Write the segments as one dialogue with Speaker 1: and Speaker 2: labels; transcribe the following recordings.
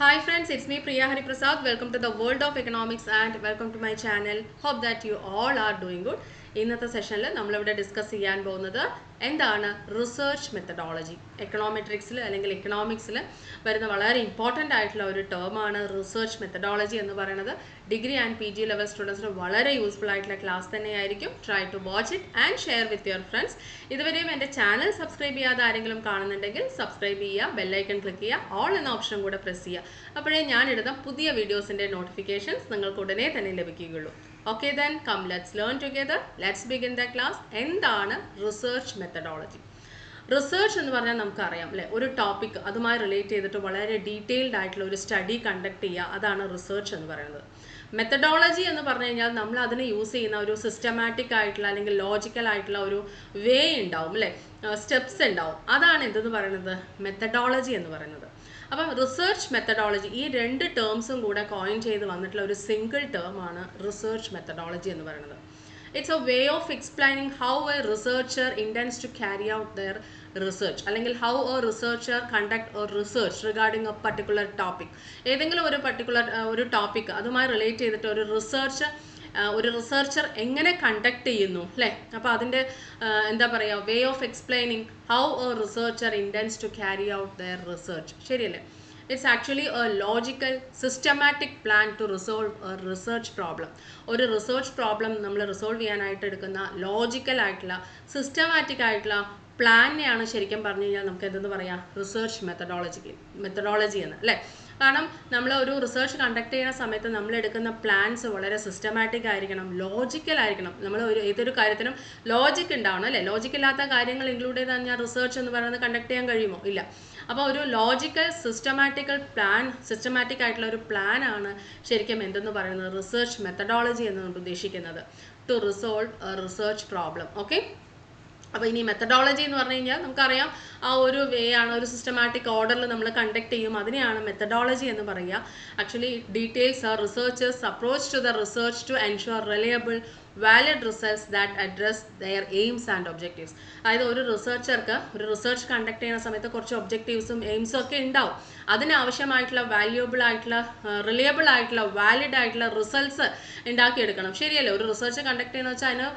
Speaker 1: Hi friends, it's me Priya Hariprasad. Welcome to the world of economics and welcome to my channel. Hope that you all are doing good. ഇന്നത്തെ സെഷനിൽ നമ്മളിവിടെ discuss ചെയ്യാൻ പോകുന്നത് എന്താണ് research methodology. എക്കണോമെട്രിക്സിൽ അല്ലെങ്കിൽ എക്കണോമിക്സിൽ വരുന്ന വളരെ ഇമ്പോർട്ടൻ്റ് ആയിട്ടുള്ള ഒരു ടേമാണ് റിസർച്ച് മെത്തഡോളജി എന്ന് പറയുന്നത്. Degree and P G level സ്റ്റുഡൻസിന് വളരെ യൂസ്ഫുൾ ആയിട്ടുള്ള ക്ലാസ് തന്നെയായിരിക്കും. Try to watch it and share with your friends. ഇതുവരെയും എൻ്റെ ചാനൽ സബ്സ്ക്രൈബ് ചെയ്യാതെ ആരെങ്കിലും കാണുന്നുണ്ടെങ്കിൽ സബ്സ്ക്രൈബ് ചെയ്യുക, ബെല്ലൈക്കൺ ക്ലിക്ക് ചെയ്യുക, ഓൾ എന്ന ഓപ്ഷൻ കൂടെ പ്രസ് ചെയ്യുക. അപ്പോഴേ ഞാനിടുന്ന പുതിയ വീഡിയോസിൻ്റെ നോട്ടിഫിക്കേഷൻസ് നിങ്ങൾക്ക് ഉടനെ തന്നെ ലഭിക്കുകയുള്ളൂ. Okay then, come let's learn together. Let's begin the class. എന്താണ് റിസർച്ച് മെത്തഡോളജി? റിസർച്ച് എന്ന് പറഞ്ഞാൽ നമുക്കറിയാം അല്ലേ, ഒരു ടോപ്പിക് അതുമായി റിലേറ്റ് ചെയ്തിട്ട് വളരെ ഡീറ്റെയിൽഡ് ആയിട്ടുള്ള ഒരു സ്റ്റഡി കണ്ടക്ട് ചെയ്യുക, അതാണ് റിസർച്ച് എന്ന് പറയുന്നത്. മെത്തഡോളജി എന്ന് പറഞ്ഞു കഴിഞ്ഞാൽ നമ്മൾ അതിന് യൂസ് ചെയ്യുന്ന ഒരു സിസ്റ്റമാറ്റിക് ആയിട്ടുള്ള അല്ലെങ്കിൽ ലോജിക്കൽ ആയിട്ടുള്ള ഒരു വേ ഉണ്ടാവും അല്ലേ, സ്റ്റെപ്സ് ഉണ്ടാവും. അതാണ് എന്തെന്ന് പറയുന്നത്, മെത്തഡോളജി എന്ന് പറയുന്നത്. അപ്പം റിസർച്ച് മെത്തഡോളജി ഈ രണ്ട് ടേംസും കൂടെ കോയിൻ ചെയ്ത് വന്നിട്ടുള്ള ഒരു സിംഗിൾ ടേം ആണ് റിസർച്ച് മെത്തഡോളജി എന്ന് പറയുന്നത്. It's a way of explaining how a researcher intends to carry out their research, അല്ലെങ്കിൽ how a researcher conduct a research regarding a particular topic. ഏതെങ്കിലും ഒരു പർട്ടിക്കുലർ ഒരു ടോപ്പിക് അതുമായി റിലേറ്റ് ചെയ്തിട്ട് ഒരു റിസർച്ചർ എങ്ങനെ കണ്ടക്ട് ചെയ്യുന്നു അല്ലേ. അപ്പോൾ അതിൻ്റെ എന്താ പറയുക, way of explaining how a researcher intends to carry out their research. ശരിയല്ലേ? It's actually a logical systematic plan to resolve a research problem. ഒരു റിസർച്ച് പ്രോബ്ലം നമ്മൾ റിസോൾവ് ചെയ്യാനായിട്ട് എടുക്കുന്ന ലോജിക്കൽ ആയിട്ടുള്ള സിസ്റ്റമാറ്റിക് ആയിട്ടുള്ള പ്ലാനെയാണ് ശരിക്കും പറഞ്ഞു കഴിഞ്ഞാൽ നമുക്ക് എന്തെന്ന് പറയാം, റിസർച്ച് മെത്തഡോളജി എന്ന് അല്ലേ. കാരണം നമ്മൾ ഒരു റിസർച്ച് കണ്ടക്ട് ചെയ്യുന്ന സമയത്ത് നമ്മൾ എടുക്കുന്ന പ്ലാൻസ് വളരെ സിസ്റ്റമാറ്റിക് ആയിരിക്കണം, ലോജിക്കൽ ആയിരിക്കണം. നമ്മൾ ഏതൊരു കാര്യത്തിനും ലോജിക് ഉണ്ടാവണം അല്ലേ. ലോജിക് ഇല്ലാത്ത കാര്യങ്ങൾ ഇൻക്ലൂഡ് ചെയ്ത് കഴിഞ്ഞാൽ റിസർച്ച് എന്ന് പറയുന്നത് കണ്ടക്ട് ചെയ്യാൻ കഴിയുമോ? ഇല്ല. അപ്പോൾ ഒരു ലോജിക്കൽ സിസ്റ്റമാറ്റിക് ആയിട്ടുള്ള ഒരു പ്ലാൻ ആണ് ശരിക്കും എന്തെന്ന് പറയുന്നത് റിസർച്ച് മെത്തഡോളജി എന്നുകൊണ്ട് ഉദ്ദേശിക്കുന്നത്, to resolve a research problem. Okay. അപ്പോൾ ഇനി മെത്തഡോളജി എന്ന് പറഞ്ഞു കഴിഞ്ഞാൽ നമുക്കറിയാം ആ ഒരു വേ ആണ്, ഒരു സിസ്റ്റമാറ്റിക് ഓർഡറിൽ നമ്മൾ കണ്ടക്ട് ചെയ്യും, അതിനെയാണ് മെത്തഡോളജി എന്ന് പറയുക. Actually details researchers approach to the research to ensure reliable valid results that address their aims and objectives. അതായത് ഒരു റിസർച്ചർക്ക് ഒരു റിസർച്ച് കണ്ടക്ട് ചെയ്യുന്ന സമയത്ത് കുറച്ച് ഒബ്ജക്റ്റീവ്സും എയിംസും ഒക്കെ ഉണ്ടാവും. അതിനാവശ്യമായിട്ടുള്ള വാല്യുബിൾ ആയിട്ടുള്ള റിലയബിൾ ആയിട്ടുള്ള വാലിഡ് ആയിട്ടുള്ള റിസൾട്ട്സ് ഉണ്ടാക്കിയെടുക്കണം. ശരിയല്ലേ? ഒരു റിസർച്ച് കണ്ടക്ട് ചെയ്യുന്ന വെച്ചാൽ അതിന്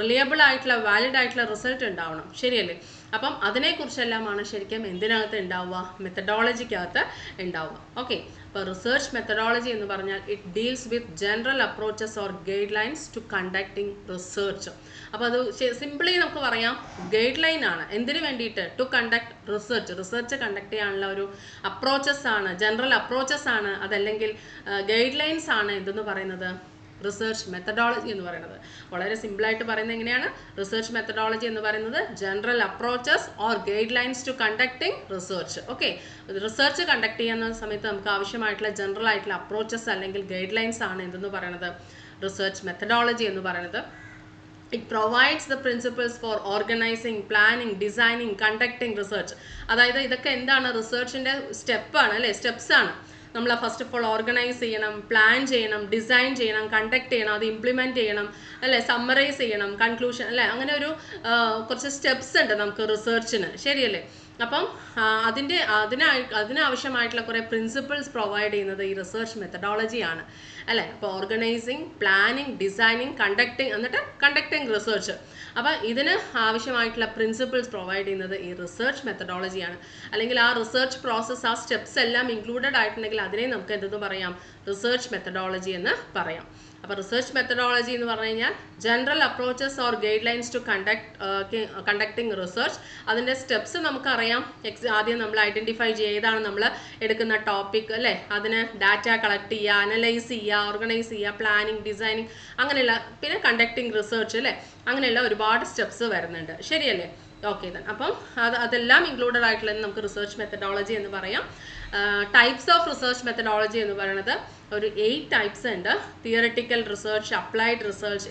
Speaker 1: റിലയബിൾ ആയിട്ടുള്ള വാലിഡ് ആയിട്ടുള്ള റിസൾട്ട് ഉണ്ടാവണം. ശരിയല്ലേ? അപ്പം അതിനെക്കുറിച്ചെല്ലാമാണ് ശരിക്കും എന്തിനകത്ത് ഉണ്ടാവുക, മെത്തഡോളജിക്കകത്ത് ഉണ്ടാവുക. ഓക്കെ. അപ്പോൾ റിസർച്ച് മെത്തഡോളജി എന്ന് പറഞ്ഞാൽ it deals with general approaches or guidelines to conducting research. അപ്പോൾ അത് സിംപിളി നമുക്ക് പറയാം ഗൈഡ് ലൈൻ ആണ്. എന്തിനു വേണ്ടിയിട്ട്? ടു കണ്ടക്ട് റിസർച്ച് കണ്ടക്ട് ചെയ്യാനുള്ള ഒരു അപ്രോച്ചസ് ആണ്, ജനറൽ അപ്രോച്ചസ് ആണ്, അതല്ലെങ്കിൽ ഗൈഡ് ലൈൻസ് ആണ് എന്തെന്ന് പറയുന്നത് റിസർച്ച് മെത്തഡോളജി എന്ന് പറയുന്നത്. വളരെ സിമ്പിളായിട്ട് പറയുന്നത് എങ്ങനെയാണ്, റിസർച്ച് മെത്തഡോളജി എന്ന് പറയുന്നത് general approaches or guidelines to conducting research. Okay. Research conduct ചെയ്യുന്ന സമയത്ത് നമുക്ക് ആവശ്യമായിട്ടുള്ള ജനറൽ ആയിട്ടുള്ള അപ്രോച്ചസ് അല്ലെങ്കിൽ ഗൈഡ് ലൈൻസ് ആണ് എന്തെന്ന് പറയുന്നത് റിസർച്ച് മെത്തഡോളജി എന്ന് പറയുന്നത്. It provides the principles for organizing, planning, designing, conducting research. അതായത് ഇതൊക്കെ എന്താണ്, റിസർച്ചിൻ്റെ സ്റ്റെപ്പാണ് അല്ലേ, സ്റ്റെപ്സ് ആണ്. നമ്മൾ ഫസ്റ്റ് ഓഫ് ഓൾ ഓർഗനൈസ് ചെയ്യണം, പ്ലാൻ ചെയ്യണം, ഡിസൈൻ ചെയ്യണം, കണ്ടക്ട് ചെയ്യണം, അത് ഇംപ്ലിമെൻറ്റ് ചെയ്യണം അല്ലേ, സമ്മറൈസ് ചെയ്യണം, കൺക്ലൂഷൻ അല്ലേ, അങ്ങനെ ഒരു കുറച്ച് സ്റ്റെപ്സ് ഉണ്ട് നമുക്ക് റിസർച്ചിന്. ശരിയല്ലേ? അപ്പം അതിനാവശ്യമായിട്ടുള്ള കുറേ പ്രിൻസിപ്പിൾസ് പ്രൊവൈഡ് ചെയ്യുന്നത് ഈ റിസർച്ച് മെത്തഡോളജിയാണ് അല്ലേ. അപ്പോൾ ഓർഗനൈസിങ്, പ്ലാനിങ്, ഡിസൈനിങ്, എന്നിട്ട് കണ്ടക്ടിങ് റിസർച്ച്. അപ്പോൾ ഇതിന് ആവശ്യമായിട്ടുള്ള പ്രിൻസിപ്പിൾസ് പ്രൊവൈഡ് ചെയ്യുന്നത് ഈ റിസർച്ച് മെത്തഡോളജിയാണ്. അല്ലെങ്കിൽ ആ റിസർച്ച് പ്രോസസ്സ്, ആ സ്റ്റെപ്സ് എല്ലാം ഇൻക്ലൂഡഡ് ആയിട്ടുണ്ടെങ്കിൽ അതിനെ നമുക്ക് എന്തെന്ന് പറയാം, റിസർച്ച് മെത്തഡോളജി എന്ന് പറയാം. അപ്പോൾ റിസർച്ച് മെത്തഡോളജി എന്ന് പറഞ്ഞു കഴിഞ്ഞാൽ general approaches or guidelines to conducting research. അതിൻ്റെ സ്റ്റെപ്സ് നമുക്കറിയാം. ആദ്യം നമ്മൾ ഐഡൻറ്റിഫൈ ചെയ്താണ് നമ്മൾ എടുക്കുന്ന ടോപ്പിക് അല്ലേ, അതിന് ഡാറ്റ കളക്ട് ചെയ്യുക, അനലൈസ് ചെയ്യുക, ഓർഗനൈസ് ചെയ്യുക, പ്ലാനിങ്, ഡിസൈനിങ്, അങ്ങനെയുള്ള, പിന്നെ കണ്ടക്ടിങ് റിസർച്ച് അല്ലേ, അങ്ങനെയുള്ള ഒരുപാട് സ്റ്റെപ്സ് വരുന്നുണ്ട്. ശരിയല്ലേ? ഓക്കെ തന്നെ. അപ്പം അതെല്ലാം ഇൻക്ലൂഡഡ് ആയിട്ടുള്ളത് നമുക്ക് റിസർച്ച് മെത്തഡോളജി എന്ന് പറയാം. ടൈപ്സ് ഓഫ് റിസർച്ച് മെത്തഡോളജി എന്ന് പറയുന്നത് ഒരു 8 ടൈപ്സ് ഉണ്ട്. Theoretical research, applied research,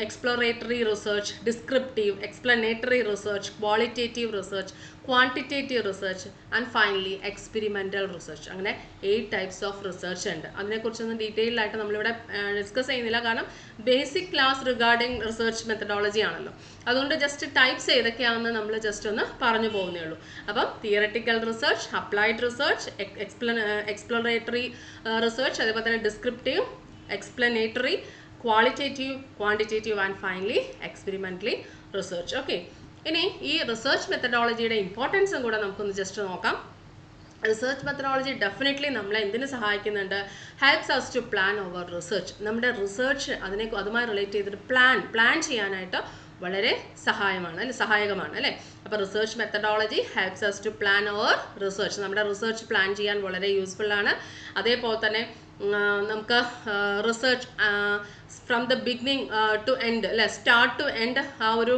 Speaker 1: exploratory research, descriptive, explanatory research, qualitative research, quantitative research and finally experimental research. അങ്ങനെ 8 ടൈപ്സ് ഓഫ് റിസർച്ച് ഉണ്ട്. അതിനെക്കുറിച്ചൊന്നും ഡീറ്റെയിൽഡ് ആയിട്ട് നമ്മളിവിടെ ഡിസ്കസ് ചെയ്യുന്നില്ല, കാരണം basic class regarding research methodology ആണല്ലോ. അതുകൊണ്ട് ജസ്റ്റ് ടൈപ്സ് ഏതൊക്കെയാണെന്ന് നമ്മൾ ജസ്റ്റ് ഒന്ന് പറഞ്ഞു പോകുന്നേ ഉള്ളൂ. അപ്പം theoretical research, applied research, exploratory research, അതേപോലെ തന്നെ descriptive, explanatory, qualitative, quantitative and finally experimentally research. Okay, ഇനി ഈ റിസർച്ച് മെത്തഡോളജിയുടെ ഇമ്പോർട്ടൻസും കൂടെ നമുക്കൊന്ന് ജസ്റ്റ് നോക്കാം. റിസർച്ച് മെത്തഡോളജി ഡെഫിനറ്റ്ലി നമ്മളെ എന്തിനു സഹായിക്കുന്നുണ്ട്? Helps us to plan our research. നമ്മുടെ റിസർച്ച് അതുമായി റിലേറ്റ് ചെയ്തിട്ട് പ്ലാൻ ചെയ്യാനായിട്ട് വളരെ സഹായകമാണ് അല്ലേ. അപ്പോൾ research methodology helps us to plan our research. നമ്മുടെ റിസർച്ച് പ്ലാൻ ചെയ്യാൻ വളരെ യൂസ്ഫുൾ ആണ്. അതേപോലെ തന്നെ നമുക്ക് research from the beginning to end അല്ലെ, സ്റ്റാർട്ട് ടു എൻഡ് ആ ഒരു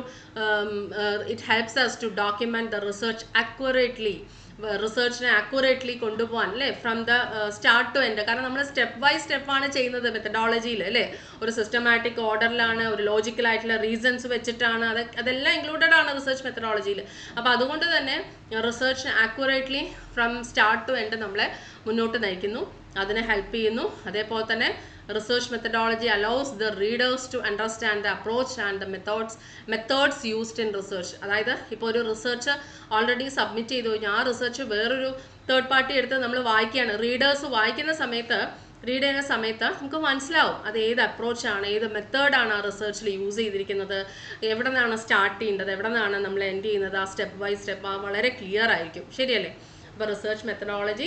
Speaker 1: it helps us to document the research accurately. റിസർച്ചിനെ അക്യുറേറ്റ്ലി കൊണ്ടുപോകാൻ അല്ലേ, from the start to end. കാരണം നമ്മൾ സ്റ്റെപ്പ് ബൈ സ്റ്റെപ്പാണ് ചെയ്യുന്നത് മെത്തഡോളജിയിൽ അല്ലേ. ഒരു സിസ്റ്റമാറ്റിക് ഓർഡറിലാണ്, ഒരു ലോജിക്കലായിട്ടുള്ള റീസൺസ് വെച്ചിട്ടാണ്, അതെല്ലാം ഇൻക്ലൂഡഡ് ആണ് റിസർച്ച് മെത്തഡോളജിയിൽ. അപ്പോൾ അതുകൊണ്ട് തന്നെ research accurately from start to end നമ്മളെ മുന്നോട്ട് നയിക്കുന്നു, അതിനെ ഹെൽപ്പ് ചെയ്യുന്നു. അതേപോലെ തന്നെ research methodology allows the readers to understand the approach and the methods used in research. അതായത് ഇപ്പോൾ ഒരു റിസർച്ച് ഓൾറെഡി സബ്മിറ്റ് ചെയ്ത് കഴിഞ്ഞാൽ ആ റിസർച്ച് വേറൊരു തേർഡ് പാർട്ടി എടുത്ത് നമ്മൾ വായിക്കുകയാണ്. റീഡേഴ്സ് വായിക്കുന്ന സമയത്ത് റീഡ് ചെയ്യുന്ന സമയത്ത് നമുക്ക് മനസ്സിലാവും അത് ഏത് അപ്രോച്ചാണ്, ഏത് മെത്തേഡാണ് ആ റിസർച്ചിൽ യൂസ് ചെയ്തിരിക്കുന്നത്, എവിടെ നിന്നാണ് സ്റ്റാർട്ട് ചെയ്യേണ്ടത്, എവിടെ നിന്നാണ് നമ്മൾ എൻഡ് ചെയ്യുന്നത്, ആ സ്റ്റെപ്പ് ബൈ സ്റ്റെപ്പ് വളരെ ക്ലിയർ ആയിരിക്കും. ശരിയല്ലേ? അപ്പോൾ റിസർച്ച് മെത്തഡോളജി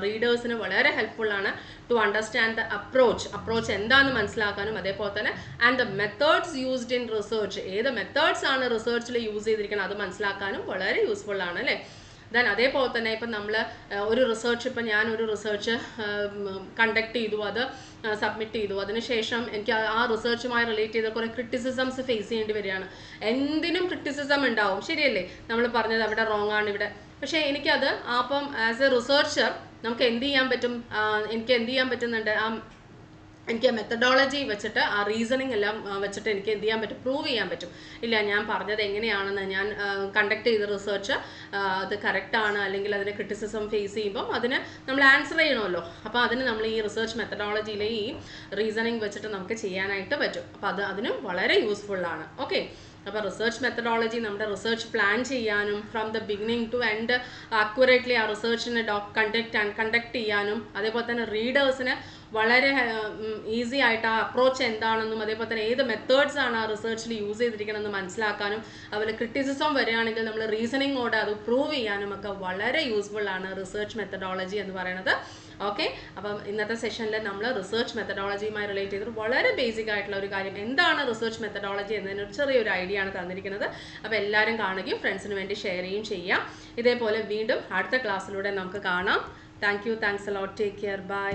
Speaker 1: റീഡേഴ്സിന് വളരെ ഹെൽപ്ഫുൾ ആണ് ടു അണ്ടർസ്റ്റാൻഡ് ദ അപ്രോച്ച് എന്താണെന്ന് മനസ്സിലാക്കാനും, അതേപോലെ തന്നെ and the methods used in research, ഏത് മെത്തേഡ്സ് ആണ് റിസർച്ചിൽ യൂസ് ചെയ്തിരിക്കുന്നത് അത് മനസ്സിലാക്കാനും വളരെ യൂസ്ഫുൾ ആണ് അല്ലേ. ദെൻ അതേപോലെ തന്നെ ഇപ്പം നമ്മൾ ഒരു റിസർച്ച്, ഇപ്പം ഞാനൊരു റിസർച്ച് കണ്ടക്ട് ചെയ്തു, അത് സബ്മിറ്റ് ചെയ്തു, അതിനുശേഷം എനിക്ക് ആ റിസർച്ചുമായി റിലേറ്റ് ചെയ്ത കുറേ ക്രിറ്റിസിസംസ് ഫേസ് ചെയ്യേണ്ടി വരികയാണ്. എന്തിനും ക്രിറ്റിസിസം ഉണ്ടാവും, ശരിയല്ലേ? നമ്മൾ പറഞ്ഞത് അവിടെ റോങ് ആണ് ഇവിടെ. പക്ഷേ എനിക്കത് അപ്പം ആസ് എ റിസർച്ചർ നമുക്ക് എന്ത് ചെയ്യാൻ പറ്റും? എനിക്ക് എന്ത് ചെയ്യാൻ പറ്റുന്നുണ്ട്? എനിക്ക് മെത്തഡോളജി വെച്ചിട്ട് ആ റീസണിങ് എല്ലാം വെച്ചിട്ട് എനിക്ക് എന്ത് ചെയ്യാൻ പറ്റും? പ്രൂവ് ചെയ്യാൻ പറ്റും. ഇല്ല, ഞാൻ പറഞ്ഞത് എങ്ങനെയാണെന്ന്, ഞാൻ കണ്ടക്ട് ചെയ്ത റിസർച്ച് അത് കറക്റ്റാണ്, അല്ലെങ്കിൽ അതിന് ക്രിറ്റിസിസം ഫേസ് ചെയ്യുമ്പം അതിന് നമ്മൾ ആൻസർ ചെയ്യണമല്ലോ. അപ്പോൾ അതിന് നമ്മൾ ഈ റിസർച്ച് മെത്തഡോളജിയിലെ ഈ റീസണിങ് വെച്ചിട്ട് നമുക്ക് ചെയ്യാനായിട്ട് പറ്റും. അപ്പോൾ അതിനും വളരെ യൂസ്ഫുള്ളാണ്. ഓക്കെ, അപ്പോൾ റിസർച്ച് മെത്തഡോളജി നമ്മുടെ റിസർച്ച് പ്ലാൻ ചെയ്യാനും from the beginning to end accurately ആ റിസർച്ചിനെ കണ്ടക്ട് ചെയ്യാനും, അതേപോലെ തന്നെ റീഡേഴ്സിന് വളരെ ഈസി ആയിട്ട് ആ അപ്രോച്ച് എന്താണെന്നും, അതേപോലെ തന്നെ ഏത് മെത്തേഡ്സ് ആണ് ആ റിസർച്ചിൽ യൂസ് ചെയ്തിരിക്കണമെന്ന് മനസ്സിലാക്കാനും, അതുപോലെ ക്രിറ്റിസിസം വരികയാണെങ്കിൽ നമ്മൾ റീസണിങ്ങോടെ അത് പ്രൂവ് ചെയ്യാനും ഒക്കെ വളരെ യൂസ്ഫുൾ ആണ് റിസർച്ച് മെത്തഡോളജി എന്ന് പറയുന്നത്. ഓക്കെ, അപ്പം ഇന്നത്തെ സെഷനിൽ നമ്മൾ റിസർച്ച് മെത്തഡോളജിയുമായി റിലേറ്റ് ചെയ്തിട്ട് വളരെ ബേസിക് ആയിട്ടുള്ള ഒരു കാര്യം എന്താണ് റിസർച്ച് മെത്തഡോളജി എന്നതിനൊരു ചെറിയൊരു ഐഡിയ ആണ് തന്നിരിക്കുന്നത്. അപ്പോൾ എല്ലാവരും കാണുകയും ഫ്രണ്ട്സിന് വേണ്ടി ഷെയർ ചെയ്യുകയും ചെയ്യാം. ഇതേപോലെ വീണ്ടും അടുത്ത ക്ലാസ്സിലൂടെ നമുക്ക് കാണാം. Thank you, thanks a lot, take care, by.